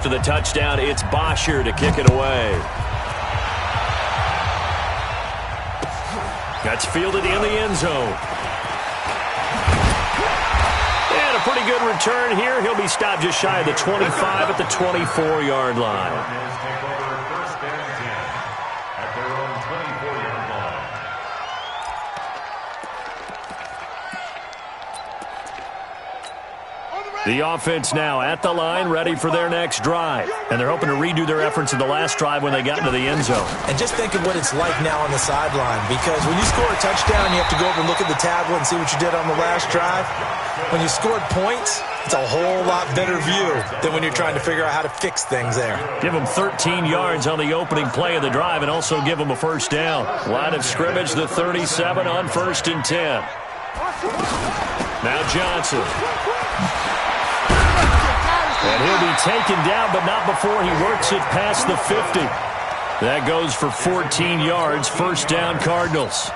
after the touchdown, it's Bosher to kick it away. That's fielded in the end zone. And a pretty good return here. He'll be stopped just shy of the 25 at the 24-yard line. The offense now at the line, ready for their next drive. And they're hoping to redo their efforts in the last drive when they got into the end zone. And just think of what it's like now on the sideline, because when you score a touchdown, you have to go over and look at the tablet and see what you did on the last drive. When you scored points, it's a whole lot better view than when you're trying to figure out how to fix things there. Give them 13 yards on the opening play of the drive and also give them a first down. Line of scrimmage, the 37 on 1st and 10. Now Johnson. And he'll be taken down, but not before he works it past the 50. That goes for 14 yards, first down Cardinals.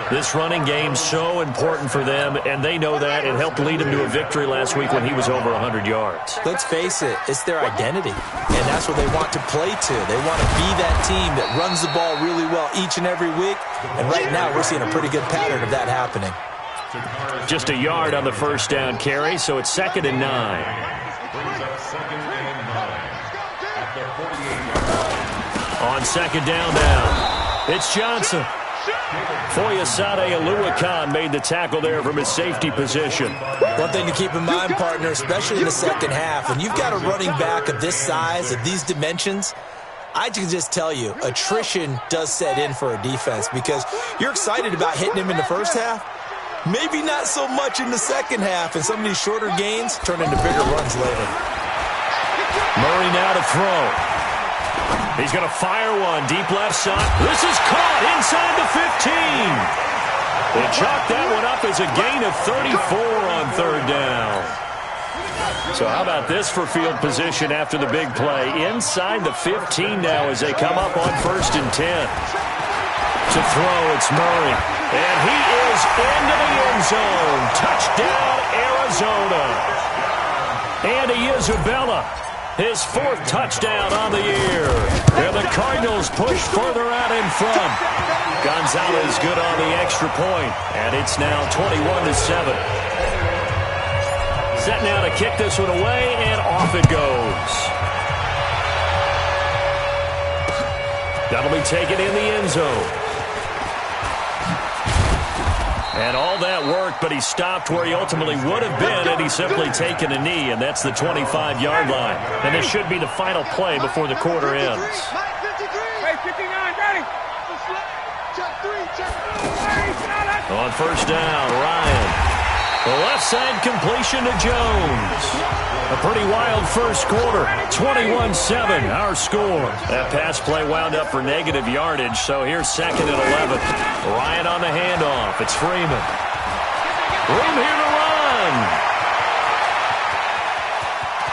This running game so important for them, and they know that. It helped lead him to a victory last week when he was over 100 yards. Let's face it, it's their identity, and that's what they want to play to. They want to be that team that runs the ball really well each and every week, and right now we're seeing a pretty good pattern of that happening. Just a yard on the first down carry, so it's 2nd and 9. On 2nd down now, it's Johnson. Foyesade Oluwakan made the tackle there from his safety position. One thing to keep in mind, partner, especially in the second half, when you've got a running back of this size, of these dimensions, I can just tell you, attrition does set in for a defense because you're excited about hitting him in the first half. Maybe not so much in the second half, and some of these shorter gains turn into bigger runs later. Murray now to throw. He's going to fire one deep left side. This is caught inside the 15. They chalk that one up as a gain of 34 on 3rd down. So how about this for field position after the big play? Inside the 15 now as they come up on 1st and 10. To throw, it's Murray. And he is into the end zone. Touchdown, Arizona. Andy Isabella, his 4th touchdown on the year. And the Cardinals push further out in front. Gonzalez good on the extra point. And it's now 21-7. Set now to kick this one away, and off it goes. That'll be taken in the end zone. And all that worked, but he stopped where he ultimately would have been had he simply taken a knee, and that's the 25-yard line. And this should be the final play before the quarter ends. On 1st down, Ryan. The left side completion to Jones. A pretty wild first quarter. 21-7, our score. That pass play wound up for negative yardage, so here's 2nd and 11. Ryan on the handoff. It's Freeman. Room here to run.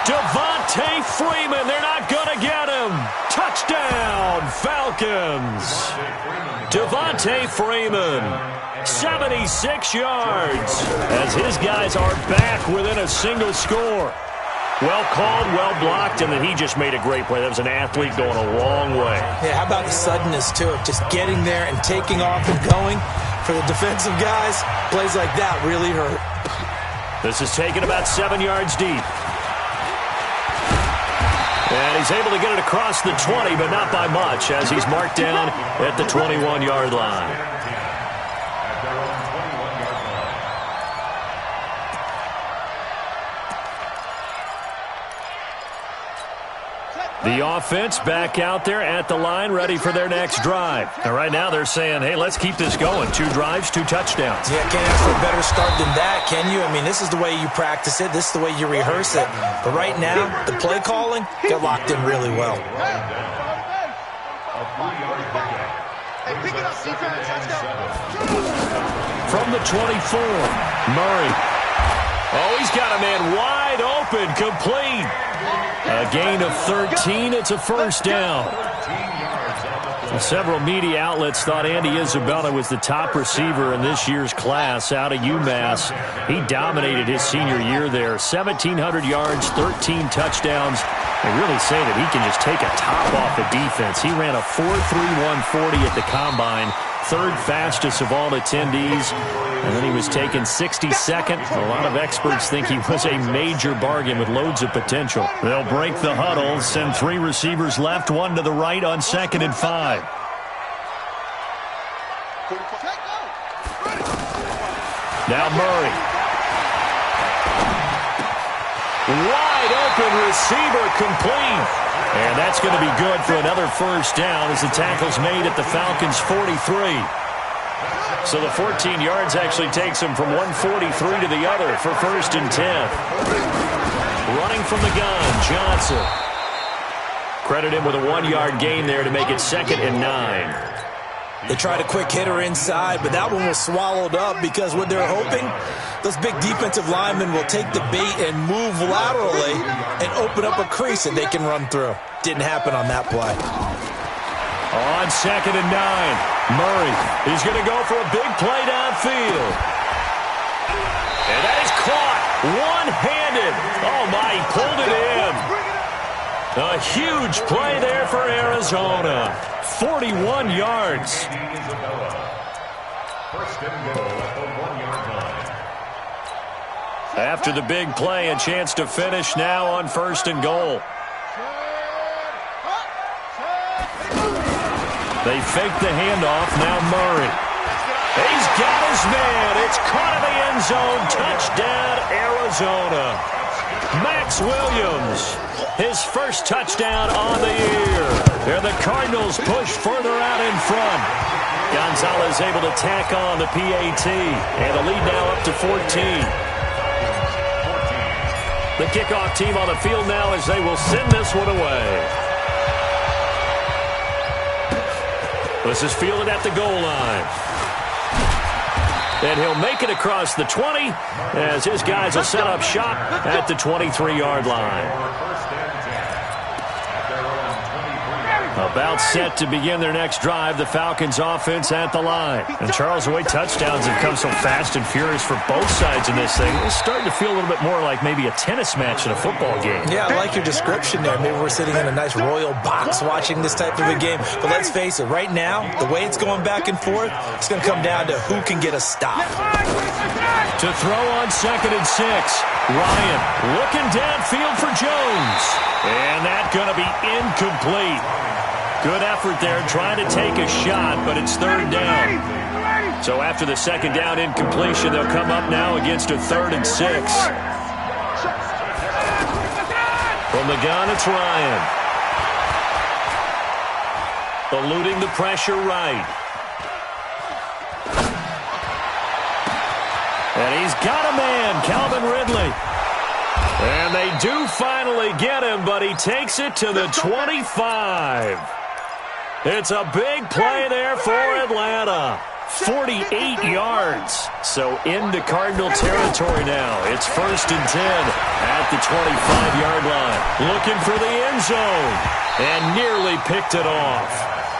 Devontae Freeman. They're not going to get him. Touchdown, Falcons. Devontae Freeman. 76 yards as his guys are back within a single score. Well called, well blocked, and then he just made a great play. That was an athlete going a long way. Yeah, how about the suddenness, too, of just getting there and taking off and going? For the defensive guys, plays like that really hurt. This is taken about 7 yards deep. And he's able to get it across the 20, but not by much, as he's marked down at the 21-yard line. The offense back out there at the line, ready for their next drive. And right now they're saying, hey, let's keep this going. 2 drives, 2 touchdowns. Yeah, can't ask for a better start than that, can you? I mean, this is the way you practice it. This is the way you rehearse it. But right now, the play calling got locked in really well. From the 24, Murray. Oh, he's got a man wide open, complete. A gain of 13. It's a first down. Several media outlets thought Andy Isabella was the top receiver in this year's class out of UMass. He dominated his senior year there. 1,700 yards, 13 touchdowns, They really say that he can just take a top off the defense. He ran a 4.31 40 at the Combine, third fastest of all attendees, and then he was taken 62nd. A lot of experts think he was a major bargain with loads of potential. They'll break the huddle, send 3 receivers left, 1 to the right on 2nd and 5. Now Murray. Wide open receiver complete. And that's going to be good for another first down as the tackle's made at the Falcons' 43. So the 14 yards actually takes him from 143 to the other for 1st and 10. Running from the gun, Johnson. Credit him with a 1-yard gain there to make it 2nd and 9. They tried a quick hitter inside, but that one was swallowed up because what they're hoping, those big defensive linemen will take the bait and move laterally and open up a crease that they can run through. Didn't happen on that play. On 2nd and 9, Murray. He's going to go for a big play downfield. And that is caught one-handed. Oh, my, he pulled it in. A huge play there for Arizona. 41 yards. After the big play, a chance to finish now on 1st and goal. They fake the handoff. Now Murray. He's got his man. It's caught in the end zone. Touchdown, Arizona. Max Williams, his first touchdown on the year. And the Cardinals push further out in front. Gonzalez able to tack on the PAT. And the lead now up to 14. The kickoff team on the field now as they will send this one away. This is fielded at the goal line. And he'll make it across the 20 as his guys will set up shop at the 23-yard line. About set to begin their next drive, the Falcons offense at the line. And Charles, the way touchdowns have come so fast and furious for both sides in this thing, it's starting to feel a little bit more like maybe a tennis match in a football game. Yeah, I like your description there. Maybe we're sitting in a nice royal box watching this type of a game. But let's face it, right now, the way it's going back and forth, it's going to come down to who can get a stop. To throw on 2nd and 6. Ryan looking downfield for Jones. And that's going to be incomplete. Good effort there, trying to take a shot, but it's 3rd down. So after the 2nd down incompletion, they'll come up now against a 3rd and 6. From the gun, it's Ryan. Eluding the pressure right. And he's got a man, Calvin Ridley. And they do finally get him, but he takes it to the 25. It's a big play there for Atlanta. 48 yards. So into Cardinal territory now. It's 1st and 10 at the 25-yard line. Looking for the end zone. And nearly picked it off.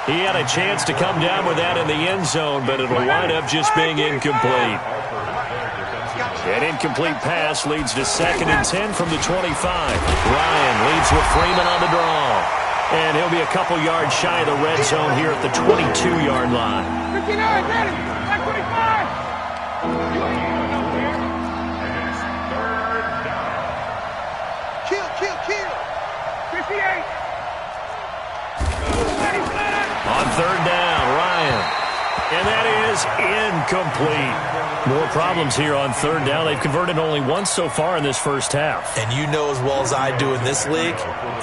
He had a chance to come down with that in the end zone, but it'll wind up just being incomplete. An incomplete pass leads to 2nd and 10 from the 25. Ryan leads with Freeman on the draw. And he'll be a couple yards shy of the red zone here at the 22-yard line. 59, ready, 25. Kill. 58. On 3rd down, Ryan. And that is incomplete. More problems here on 3rd down. They've converted only once so far in this first half. And you know as well as I do in this league,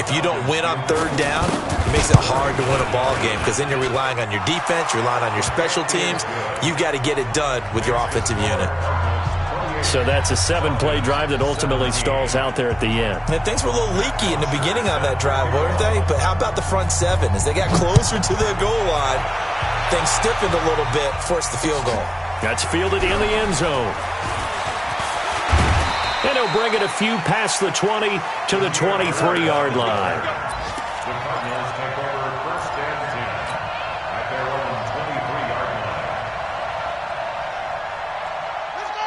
if you don't win on 3rd down, it makes it hard to win a ball game because then you're relying on your defense, you're relying on your special teams. You've got to get it done with your offensive unit. So that's a 7-play drive that ultimately stalls out there at the end. And things were a little leaky in the beginning on that drive, weren't they? But how about the front 7? As they got closer to the goal line, things stiffened a little bit, forced the field goal. That's fielded in the end zone. And he'll bring it a few past the 20 to the 23-yard line.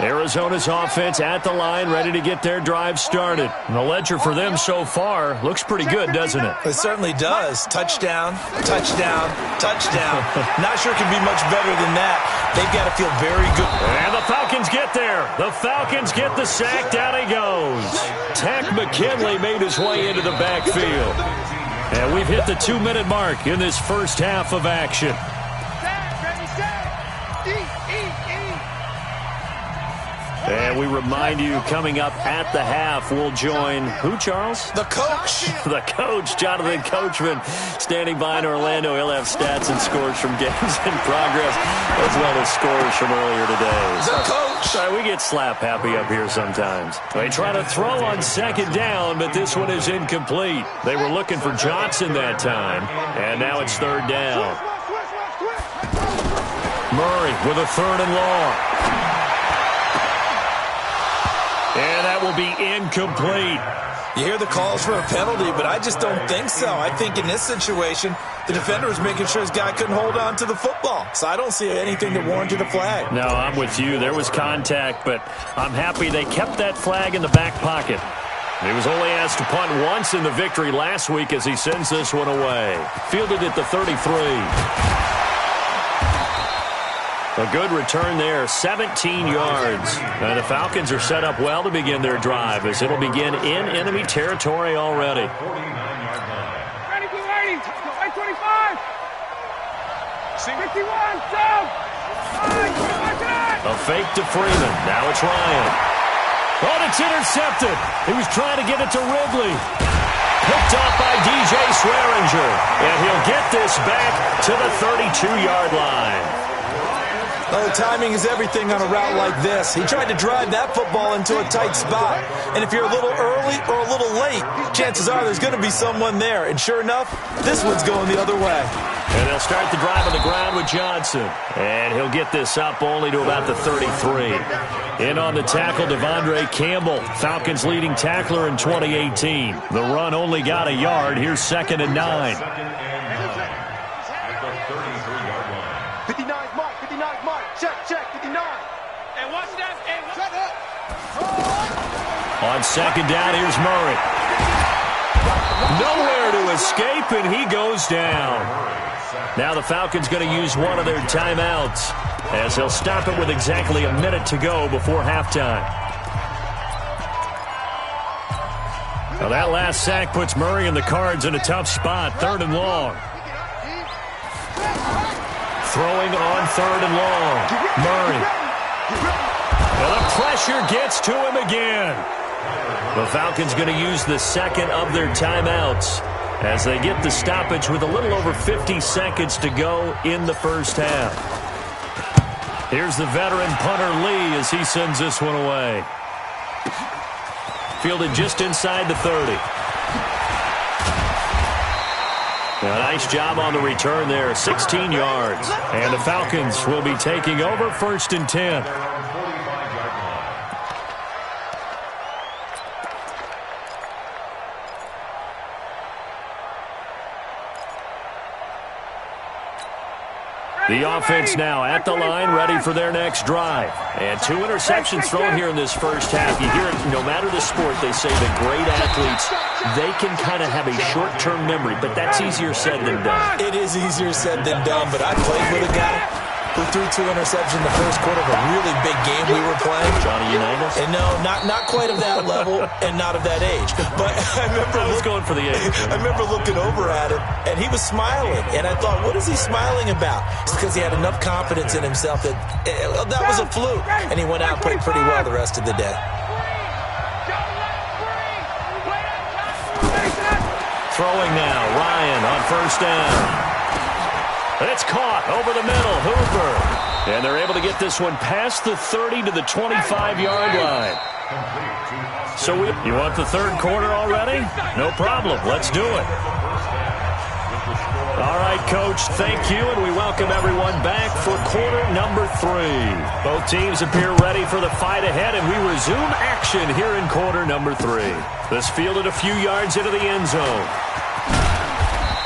Arizona's offense at the line, ready to get their drive started. And the ledger for them so far looks pretty good, doesn't it? It certainly does. Touchdown, touchdown, touchdown. Not sure it can be much better than that. They've got to feel very good. And the Falcons get there. The Falcons get the sack. Down he goes. Tack McKinley made his way into the backfield. And we've hit the 2-minute mark in this first half of action. And we remind you, coming up at the half, we'll join who, Charles? The coach. The coach, Jonathan Coachman, standing by in Orlando. He'll have stats and scores from games in progress, as well as scores from earlier today. The coach. Sorry, we get slap happy up here sometimes. They try to throw on second down, but this one is incomplete. They were looking for Johnson that time, and now it's third down. Murray with a third and long. And that will be incomplete. You hear the calls for a penalty, but I just don't think so. I think in this situation, the defender was making sure his guy couldn't hold on to the football. So I don't see anything that warranted a flag. No, I'm with you. There was contact, but I'm happy they kept that flag in the back pocket. He was only asked to punt once in the victory last week as he sends this one away. Fielded at the 33. A good return there, 17 yards. And the Falcons are set up well to begin their drive as it'll begin in enemy territory already. Ready, blue 80, 25. 51, down. A fake to Freeman. Now it's Ryan. Oh, and it's intercepted. He was trying to get it to Ridley. Picked off by DJ Swearinger. And he'll get this back to the 32-yard line. Oh, timing is everything on a route like this. He tried to drive that football into a tight spot. And if you're a little early or a little late, chances are there's going to be someone there. And sure enough, this one's going the other way. And they'll start the drive on the ground with Johnson. And he'll get this up only to about the 33. In on the tackle, Devondre Campbell, Falcons' leading tackler in 2018. The run only got a yard. Here's 2nd and 9. 59, Mark. Check, 59. And watch that. Shut up. On second down, here's Murray. Nowhere to escape, and he goes down. Now the Falcons going to use one of their timeouts as he'll stop it with exactly a minute to go before halftime. Now that last sack puts Murray and the Cards in a tough spot, 3rd and long. Throwing on 3rd and long. Murray. Well, the pressure gets to him again. The Falcons going to use the second of their timeouts as they get the stoppage with a little over 50 seconds to go in the first half. Here's the veteran punter Lee as he sends this one away. Fielded just inside the 30. A nice job on the return there, 16 yards. And the Falcons will be taking over 1st and 10. The offense now at the line, ready for their next drive. And 2 interceptions thrown here in this first half. You hear it, no matter the sport, they say that great athletes, they can kind of have a short-term memory, but that's easier said than done. It is easier said than done, but I played with a guy who threw 2 interceptions in the first quarter of a really big game we were playing. Johnny Unitas? And no, not quite of that level and not of that age. But I was going for the age. I remember looking over at him, and he was smiling. And I thought, what is he smiling about? It's because he had enough confidence in himself that that was a fluke. And he went out and played pretty well the rest of the day. Throwing now, Ryan on 1st down. It's caught over the middle, Hooper. And they're able to get this one past the 30 to the 25-yard line. So you want the 3rd quarter already? No problem. Let's do it. All right, Coach, thank you, and we welcome everyone back for quarter number 3. Both teams appear ready for the fight ahead, and we resume action here in quarter number 3. This fielded a few yards into the end zone.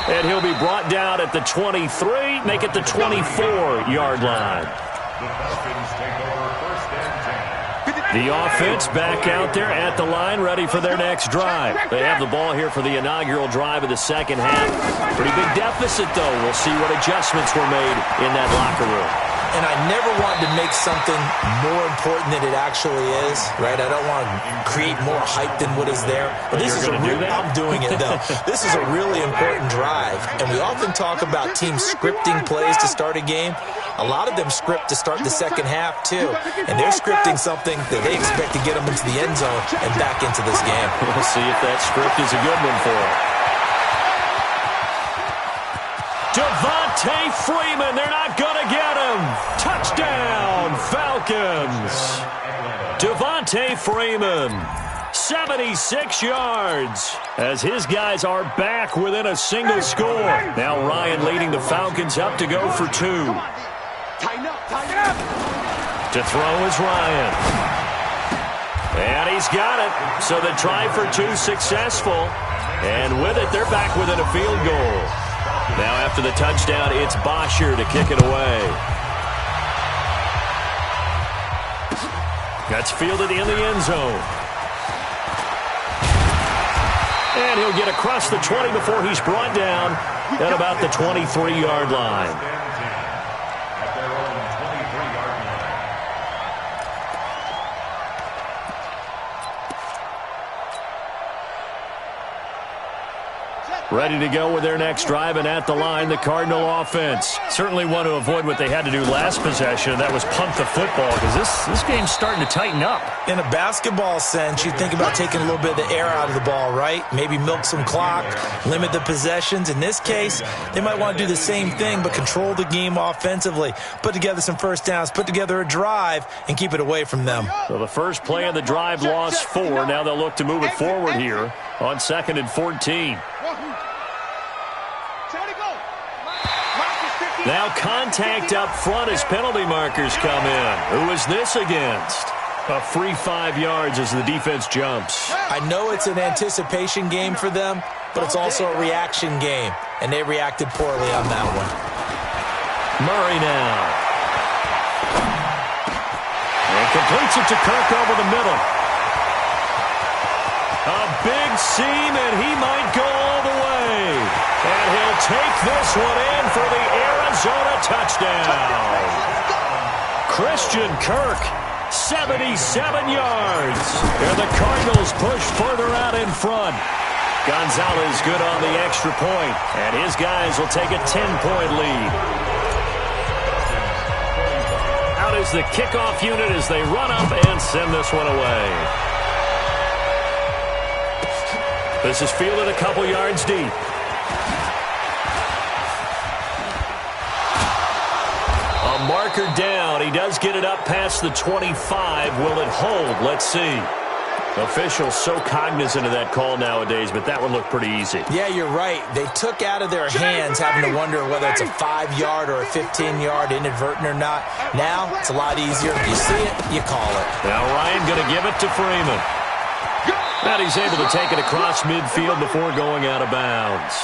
And he'll be brought down at the 23, make it the 24-yard line. The Falcons take over 1st and 10. The offense back out there at the line, ready for their next drive. They have the ball here for the inaugural drive of the second half. Pretty big deficit, though. We'll see what adjustments were made in that locker room. And I never wanted to make something more important than it actually is, right? I don't want to create more hype than what is there. But this is I'm doing it, though. This is a really important drive. And we often talk about teams scripting plays to start a game. A lot of them script to start the second half, too. And they're scripting something that they expect to get them into the end zone and back into this game. We'll see if that script is a good one for them. Devontae Freeman, they're not going to get him. Touchdown, Falcons. Devontae Freeman, 76 yards, as his guys are back within a single score. Now Ryan leading the Falcons up to go for two. To throw is Ryan. And he's got it. So the try for two successful. And with it, they're back within a field goal. Now after the touchdown, it's Bosher to kick it away. That's fielded in the end zone. And he'll get across the 20 before he's brought down at about the 23-yard line. Ready to go with their next drive, and at the line, the Cardinal offense. Certainly want to avoid what they had to do last possession, and that was punt the football, because this game's starting to tighten up. In a basketball sense, you think about taking a little bit of the air out of the ball, right? Maybe milk some clock, limit the possessions. In this case, they might want to do the same thing, but control the game offensively. Put together some first downs, put together a drive, and keep it away from them. So the first play of the drive lost 4. Now they'll look to move it forward here on 2nd and 14. Now contact up front as penalty markers come in. Who is this against? A free 5 yards as the defense jumps. I know it's an anticipation game for them, but it's also a reaction game, and they reacted poorly on that one. Murray now. And completes it to Kirk over the middle. A big seam, and he might go all the way. And he'll take this one in for the Arizona touchdown. Christian Kirk, 77 yards. And the Cardinals push further out in front. Gonzalez good on the extra point, and his guys will take a 10-point lead. Out is the kickoff unit as they run up and send this one away. This is fielded a couple yards deep. A marker down. He does get it up past the 25. Will it hold? Let's see. Officials so cognizant of that call nowadays, but that one looked pretty easy. Yeah, you're right. They took out of their hands having to wonder whether it's a 5-yard or a 15-yard inadvertent or not. Now, it's a lot easier. You see it, you call it. Now Ryan going to give it to Freeman. And he's able to take it across midfield before going out of bounds.